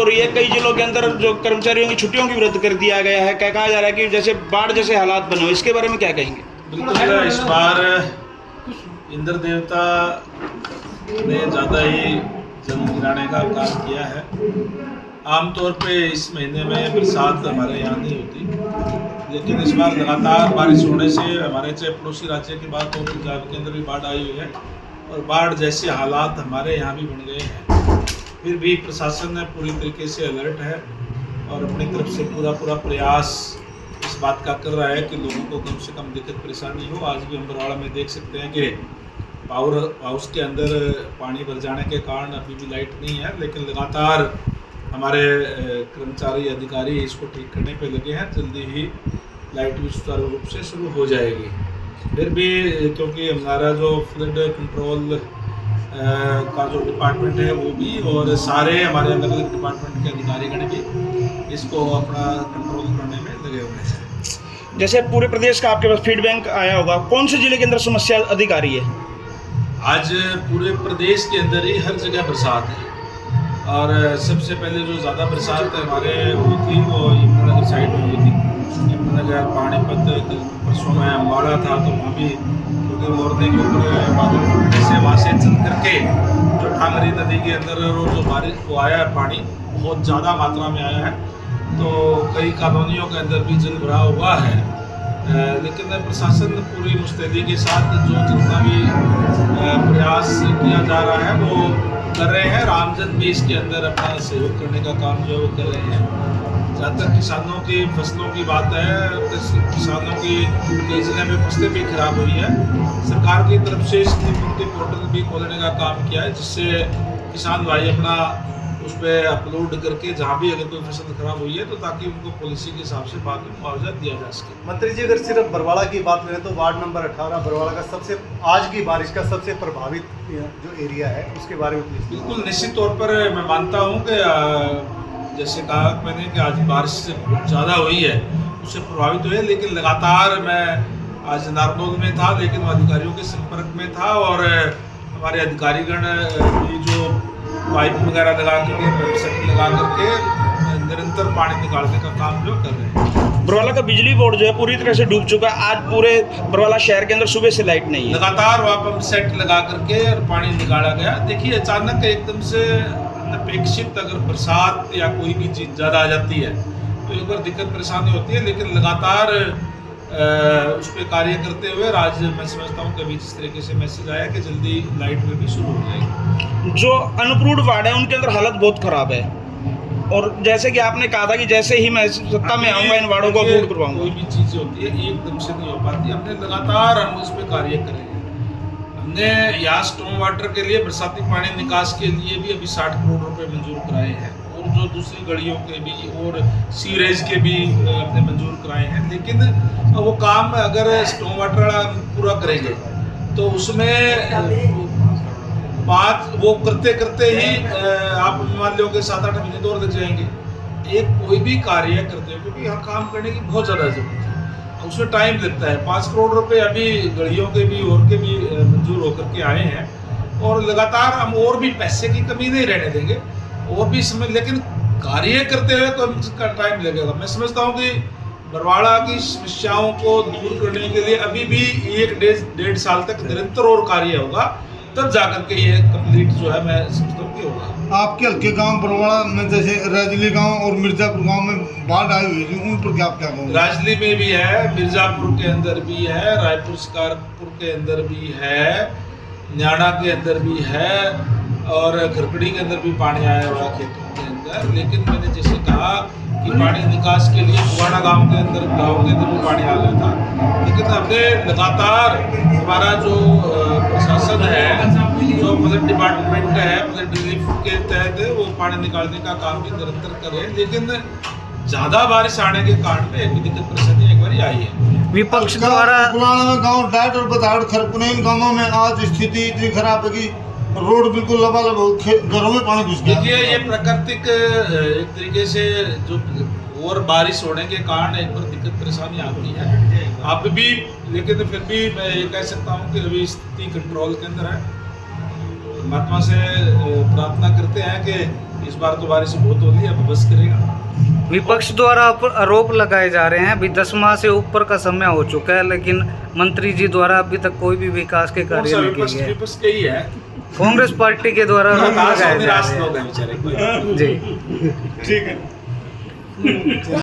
हो रही है, कई जिलों के अंदर जो कर्मचारियों की छुट्टियों की रद्द कर दिया गया है, कहा जा रहा है कि जैसे बाढ़ जैसे हालात बने हो, इसके बारे में क्या कहेंगे? बिल्कुल, इस बार इंद्र देवता ने ज़्यादा ही जल गिराने का काम किया है। आमतौर पे इस महीने में बरसात हमारे यहाँ नहीं होती, लेकिन इस बार लगातार बारिश होने से हमारे चाहे पड़ोसी राज्य की बात हो, पंजाब के अंदर भी बाढ़ आई हुई है और बाढ़ जैसे हालात हमारे यहाँ भी बन गए हैं। फिर भी प्रशासन ने पूरी तरीके से अलर्ट है और अपनी तरफ से पूरा प्रयास इस बात का कर रहा है कि लोगों को कम से कम दिक्कत परेशानी हो। आज भी हम बरवाड़ा में देख सकते हैं कि पावर हाउस के अंदर पानी भर जाने के कारण अभी भी लाइट नहीं है, लेकिन लगातार हमारे कर्मचारी अधिकारी इसको ठीक करने पे लगे हैं। जल्दी ही लाइट भी सुचारू रूप से शुरू हो जाएगी। फिर भी क्योंकि हमारा जो फ्लड कंट्रोल का जो डिपार्टमेंट है वो भी और सारे हमारे अलग अलग डिपार्टमेंट के अधिकारीगण भी इसको अपना कंट्रोल करने में लगे हुए हैं। जैसे पूरे प्रदेश का आपके पास फीडबैक आया होगा, कौन से जिले के अंदर समस्या अधिक आ रही है? आज पूरे प्रदेश के अंदर ही हर जगह बरसात है और सबसे पहले जो ज़्यादा बरसात हमारे हुई थी वो यमुनानगर साइड में हुई थी। यमुनानगर, पानीपत, परसों में अम्बाड़ा था, तो वहाँ भी क्योंकि मोरने के ऊपर बादल फटने से वहाँ से चल करके जो ठांगरी नदी के अंदर जो बारिश को आया है, पानी बहुत ज़्यादा मात्रा में आया है, तो कई कॉलोनियों के अंदर भी जल भराव हुआ है। लेकिन प्रशासन पूरी मुस्तैदी के साथ जो जितना भी प्रयास किया जा रहा है वो कर रहे हैं। रामजन भी इसके अंदर अपना सहयोग करने का काम जो है वो कर रहे हैं। जहाँ तक किसानों की फसलों की बात है, किसानों की कई जगह में फसलें भी खराब हुई है। सरकार की तरफ से क्षतिपूर्ति पोर्टल भी खोलने का काम किया है, जिससे किसान भाई अपना उस पर अपलोड करके जहाँ भी अगर कोई फसल खराब हुई है तो ताकि उनको पॉलिसी के हिसाब से बाद में मुआवजा दिया जा सके। मंत्री जी, अगर सिर्फ बरवाड़ा की बात करें तो वार्ड नंबर 18 बरवाड़ा का सबसे आज की बारिश का सबसे प्रभावित जो एरिया है उसके बारे में प्लीज। बिल्कुल, निश्चित तौर पर मैं मानता हूँ कि जैसे कहा मैंने कि आज बारिश से बहुत ज़्यादा हुई है, उससे प्रभावित हुए, लेकिन लगातार मैं आज नारनौल में था, लेकिन अधिकारियों के संपर्क में था और हमारे अधिकारीगण भी जो पाइप वगैरह लगा करके सेट लगा करके निरंतर पानी निकालने का काम जो कर रहे हैं। बरवाला का बिजली बोर्ड जो है पूरी तरह से डूब चुका है। आज पूरे बरवाला शहर के अंदर सुबह से लाइट नहीं है। लगातार वहाँ पंप सेट लगा करके और पानी निकाला गया। देखिए, अचानक एकदम से अनपेक्षित अगर बरसात या कोई भी चीज़ ज़्यादा आ जाती है तो एक बार दिक्कत परेशानी होती है, लेकिन लगातार उस पर कार्य करते हुए आज मैं समझता हूँ कि अभी जिस तरीके से मैसेज आया कि जल्दी लाइट में भी शुरू हो जाएगी। जो अनअप्रूव्ड वार्ड है उनके अंदर हालत बहुत खराब है और जैसे कि आपने कहा था कि जैसे ही मैं सत्ता में आऊँगा इन वार्डों को अप्रूव करवाऊंगा। कोई भी चीज़ होती है एकदम से नहीं हो पाती। हमने लगातार हम उस पर कार्य करें। हमने यहाँ स्टॉर्म वाटर के लिए बरसाती पानी निकास के लिए भी अभी 60 करोड़ रुपए मंजूर कराए हैं और जो दूसरी गलियों के भी और सीवरेज के भी अपने मंजूर कराए हैं। लेकिन वो काम अगर स्टॉर्म वाटर पूरा करेंगे तो उसमें बात वो करते करते ही आप मान लो कि 7-8 महीने तो और लग जाएंगे एक कोई भी कार्य करते हो, क्योंकि यहाँ काम करने की बहुत ज़्यादा जरूरत है, उसमें टाइम लगता है। 5 करोड़ रुपए अभी गलियों के भी और के भी मंजूर होकर के आए हैं और लगातार हम और भी पैसे की कमी नहीं रहने देंगे और भी समय, लेकिन कार्य करते हुए तो इसका टाइम लगेगा। मैं समझता हूँ कि बरवाड़ा की समस्याओं को दूर करने के लिए अभी भी 1-1.5 साल तक निरंतर और कार्य होगा, तब जाकर के ये कंप्लीट जो है मैं समझता हूँ कि होगा। आपके हल्के गांव बरवाड़ा में जैसे राजली गांव और मिर्जापुर गांव में बाढ़ आई हुई थी, उन पर क्या कहोगे? राजली में भी है, मिर्जापुर के अंदर भी है, रायपुर शिकारपुर के अंदर भी है, न्याणा के अंदर भी है और खरकड़ी के अंदर भी पानी आया हुआ है खेतों के अंदर। लेकिन मैंने जैसे कहा कि पानी निकास के लिए पुराना गांव के अंदर भी पानी आ गया था, लेकिन हमने लगातार हमारा जो प्रशासन है, जो फ्लड डिपार्टमेंट है, फ्लड रिलीफ के तहत वो पानी निकालने का काम भी निरंतर कर रहे हैं। लेकिन ज़्यादा बारिश आने के कारण में एक भी दिक्कत परेशानी एक बार आई है। विपक्ष द्वारा पुराना गाँव डाट और बदाड़ खरकुन इन गाँवों में आज स्थिति इतनी खराब है कि रोड बिल्कुल लबालब, घरों में पानी घुस गया। देखिए, ये प्राकृतिक एक तरीके से जो और बारिश होने के कारण एक बार दिक्कत परेशानी आती है अब भी, लेकिन फिर भी मैं ये कह सकता हूँ कि अभी स्थिति कंट्रोल के अंदर है। परमात्मा से प्रार्थना करते हैं कि इस बार तो बारिश बहुत हो गई, अब बस करेगा। विपक्ष द्वारा आरोप लगाए जा रहे हैं अभी 10 माह से ऊपर का समय हो चुका है, लेकिन मंत्री जी द्वारा अभी तक कोई भी विकास के कौन सा कार्य नहीं विपक्ष? किए गए। विपक्ष के ही है, कांग्रेस पार्टी के द्वारा आरोप लगाए जा निराश रहे लोग हैं बेचारे। हैं जी। ठीक है।